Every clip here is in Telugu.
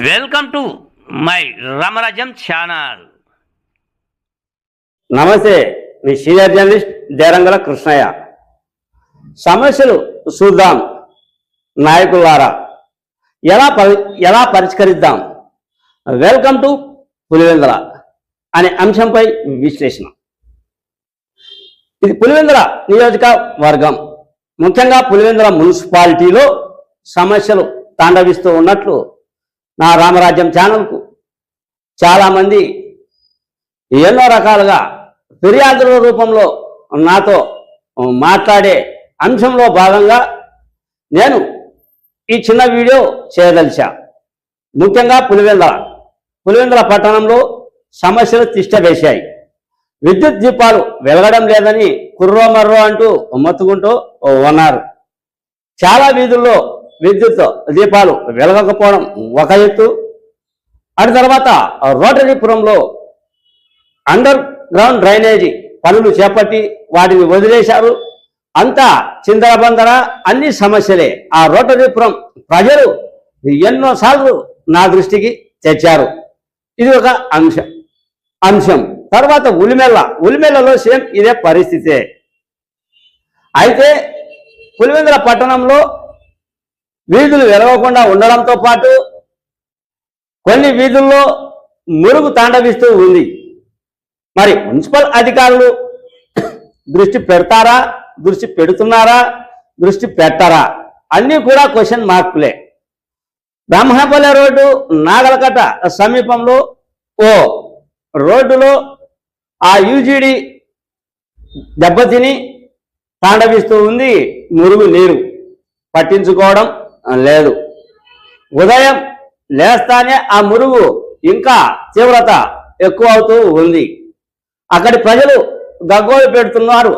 Welcome to my Ramarajyam channel. నమస్తే, మీ సీనియర్ జర్నలిస్ట్ దేరంగల కృష్ణయ్య. సమస్యలు చూద్దాం నాయకులారా, ఎలా పరిష్కరిద్దాం. వెల్కమ్ టు పులివెందుల అనే అంశంపై విశ్లేషణ. ఇది పులివెందుల నియోజకవర్గం, ముఖ్యంగా పులివెందుల మున్సిపాలిటీలో సమస్యలు తాండవిస్తూ ఉన్నట్లు నా రామరాజ్యం ఛానల్కు చాలామంది ఎన్నో రకాలుగా ఫిర్యాదుల రూపంలో నాతో మాట్లాడే అంశంలో భాగంగా నేను ఈ చిన్న వీడియో చేయదలిచా. ముఖ్యంగా పులివెందుల పట్టణంలో సమస్యలు తిష్టవేశాయి. విద్యుత్ దీపాలు వెలగడం లేదని కుర్రోమర్రో అంటూ మొత్తుకుంటూ ఉన్నారు. చాలా వీధుల్లో విద్యుత్ దీపాలు వెలగకపోవడం ఒక ఎత్తు. అటు తర్వాత రోటరీపురంలో అండర్ గ్రౌండ్ డ్రైనేజీ పనులు చేపట్టి వాటిని వదిలేశారు. అంతా చిందరబందర, అన్ని సమస్యలే. ఆ రోటరీపురం ప్రజలు ఎన్నోసార్లు నా దృష్టికి తెచ్చారు. ఇది ఒక అంశం. తర్వాత ఉలిమెల్లలో సేమ్ ఇదే పరిస్థితే. అయితే పులివెందుల పట్టణంలో వీధులు వెలగకుండా ఉండడంతో పాటు కొన్ని వీధుల్లో మురుగు తాండవిస్తూ ఉంది. మరి మున్సిపల్ అధికారులు దృష్టి పెడతారా, దృష్టి పెడుతున్నారా, దృష్టి పెట్టారా, అన్నీ కూడా క్వశ్చన్ మార్కులే. బ్రహ్మపల్లె రోడ్డు నాగలకట్ట సమీపంలో ఓ రోడ్డులో ఆ యూజీడీ దెబ్బతిని తాండవిస్తూ ఉంది. మురుగు నీరు పట్టించుకోవడం లేదు. ఉదయం లేస్తానే ఆ మురుగు ఇంకా తీవ్రత ఎక్కువ అవుతూ ఉంది. అక్కడి ప్రజలు గగ్గోలు పెడుతున్నారు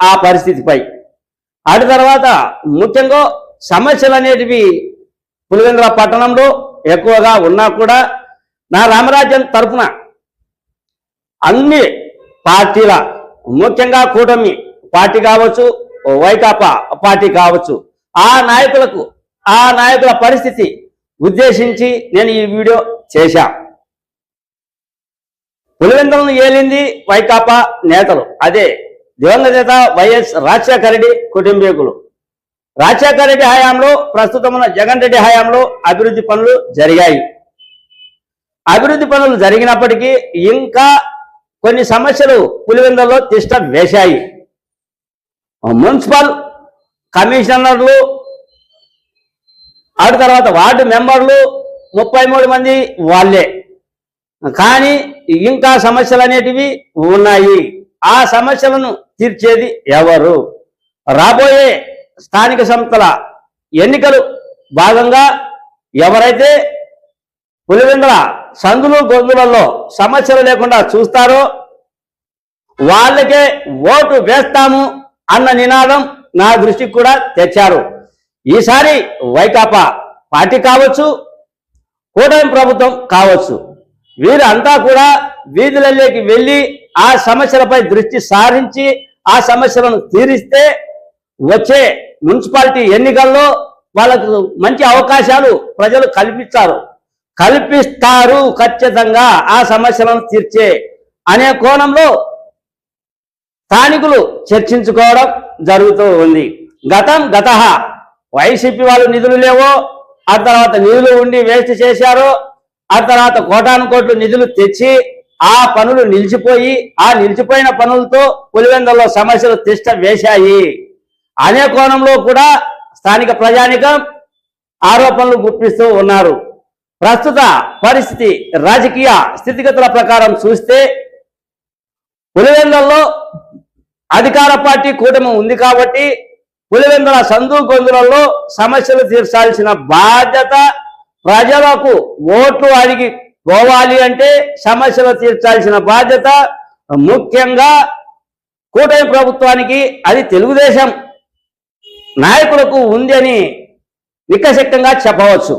ఆ పరిస్థితిపై. అటు తర్వాత ముఖ్యంగా సమస్యలు అనేటివి పులివెందుల పట్టణంలో ఎక్కువగా ఉన్నా కూడా నా రామరాజ్యం తరఫున అన్ని పార్టీల, ముఖ్యంగా కూటమి పార్టీ కావచ్చు, వైకాపా పార్టీ కావచ్చు, ఆ నాయకుల పరిస్థితి ఉద్దేశించి నేను ఈ వీడియో చేశా. పులివెందులను ఏలింది వైకాపా నేతలు, అదే దివంగత నేత వైఎస్ రాజశేఖర రెడ్డి కుటుంబీకులు. రాజశేఖర రెడ్డి హయాంలో, ప్రస్తుతం ఉన్న జగన్ రెడ్డి హయాంలో అభివృద్ధి పనులు జరిగాయి. అభివృద్ధి పనులు జరిగినప్పటికీ ఇంకా కొన్ని సమస్యలు పులివెందులలో తిష్ట వేశాయి. మున్సిపల్ కమిషనర్లు, ఆ తర్వాత వార్డు మెంబర్లు 33 మంది వాళ్ళే. కానీ ఇంకా సమస్యలు అనేటివి ఉన్నాయి. ఆ సమస్యలను తీర్చేది ఎవరు? రాబోయే స్థానిక సంస్థల ఎన్నికలు భాగంగా ఎవరైతే పులివెందుల సందులు గొంతులలో సమస్యలు లేకుండా చూస్తారో వాళ్ళకే ఓటు వేస్తాము అన్న నినాదం నా దృష్టికి కూడా తెచ్చారు. ఈసారి వైకాపా పార్టీ కావచ్చు, కూటమి ప్రభుత్వం కావచ్చు, వీరంతా కూడా వీధులలోకి వెళ్ళి ఆ సమస్యలపై దృష్టి సారించి ఆ సమస్యలను తీరిస్తే వచ్చే మున్సిపాలిటీ ఎన్నికల్లో వాళ్ళకు మంచి అవకాశాలు ప్రజలు కల్పిస్తారు ఖచ్చితంగా ఆ సమస్యలను తీర్చే అనే కోణంలో స్థానికులు చర్చించుకోవడం జరుగుతూ ఉంది. గత వైసీపీ వాళ్ళు నిధులు లేవో, ఆ తర్వాత నిధులు ఉండి వేస్ట్ చేశారో, ఆ తర్వాత కోటాను కోట్లు నిధులు తెచ్చి ఆ పనులు నిలిచిపోయి, ఆ నిలిచిపోయిన పనులతో పులివెందులలో సమస్యలు తిష్ట వేశాయి అనే కోణంలో కూడా స్థానిక ప్రజానికం ఆరోపణలు గుప్పిస్తూ ఉన్నారు. ప్రస్తుత పరిస్థితి, రాజకీయ స్థితిగతుల ప్రకారం చూస్తే పులివెందులలో అధికార పార్టీ కూటమి ఉంది కాబట్టి పులివెందుల సందు గొంతులలో సమస్యలు తీర్చాల్సిన బాధ్యత, ప్రజలకు ఓట్లు అడిగి పోవాలి అంటే సమస్యలు తీర్చాల్సిన బాధ్యత ముఖ్యంగా కూటమి ప్రభుత్వానికి, అది తెలుగుదేశం నాయకులకు ఉంది అని నిక్కశక్తంగా చెప్పవచ్చు.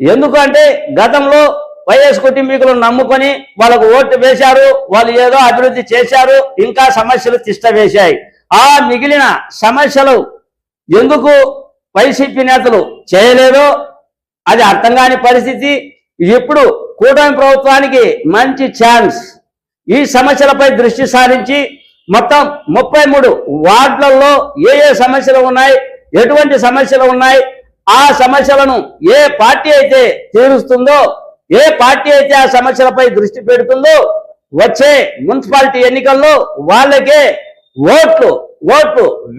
ఎందుకంటే గతంలో వైఎస్ కుటుంబీకులను నమ్ముకొని వాళ్ళకు ఓటు వేశారు, వాళ్ళు ఏదో అభివృద్ధి చేశారు, ఇంకా సమస్యలు తిష్ట వేశాయి. ఆ మిగిలిన సమస్యలు ఎందుకు వైసీపీ నేతలు చేయలేదో అది అర్థం కాని పరిస్థితి. ఇప్పుడు కూటమి ప్రభుత్వానికి మంచి ఛాన్స్. ఈ సమస్యలపై దృష్టి సారించి మొత్తం 33 వార్డులలో ఏ సమస్యలు ఉన్నాయి, ఎటువంటి సమస్యలు ఉన్నాయి, ఆ సమస్యలను ఏ పార్టీ అయితే తీరుస్తుందో, ఏ పార్టీ అయితే ఆ సమస్యలపై దృష్టి పెడుతుందో వచ్చే మున్సిపాలిటీ ఎన్నికల్లో వాళ్ళకే ఓట్లు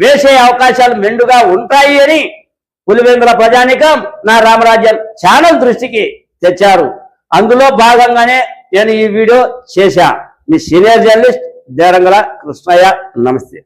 వేసే అవకాశాలు మెండుగా ఉంటాయి అని పులివెందుల ప్రజానికం నా రామరాజ్యం ఛానల్ దృష్టికి తెచ్చారు. అందులో భాగంగానే నేను ఈ వీడియో చేశా. మీ సీనియర్ జర్నలిస్ట్ దేరంగల కృష్ణయ్య. నమస్తే.